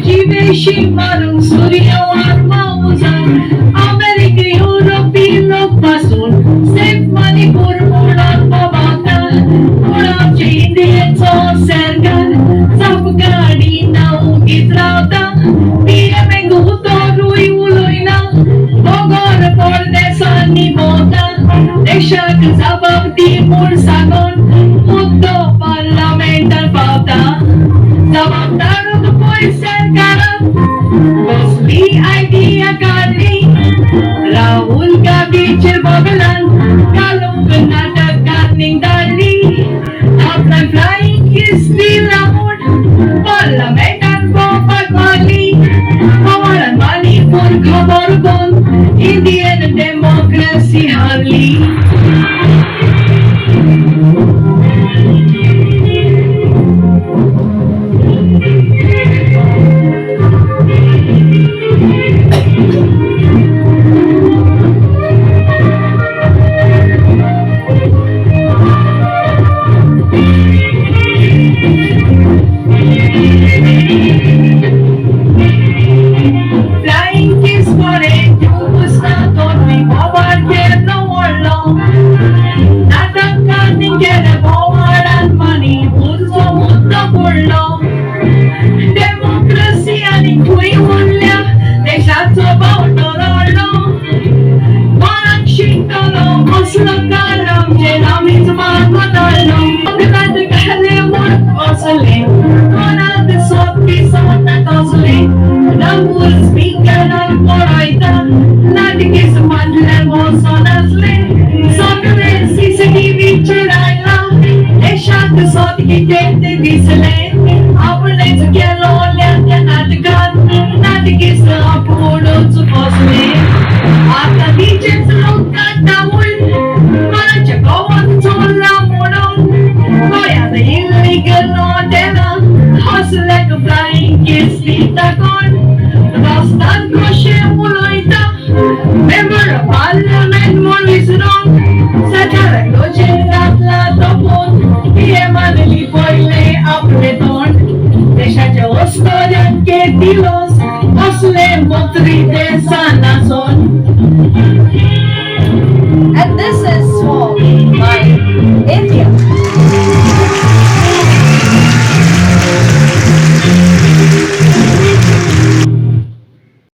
जीवेशी मारून सूर्यवर माऊजान America युरोपीय पासून safe Manipur मुळात पावता मुळाचे इंडियेचो सरकार जाप गाडी नाव गीत रावता पीएमए गुतोरूय उलोयना दोगोर परदेसांनी भोंवता देशाक जबाब दी म्हूण सांगून मुद्दो पार्लमेंटार पावता जबाबदार सरकारान कसली आयडिया काढली राहुल गांधीचेर बगलान घालूंक नाटकांनी धाडली आपल्या फ्लायिंग किस दिला म्हूण पार्लमेंटान भोंवपाक मारली हवाळान मणिपूर खबर कोन इंडियन डेमोक्रेसी हारली Asle motri de sana son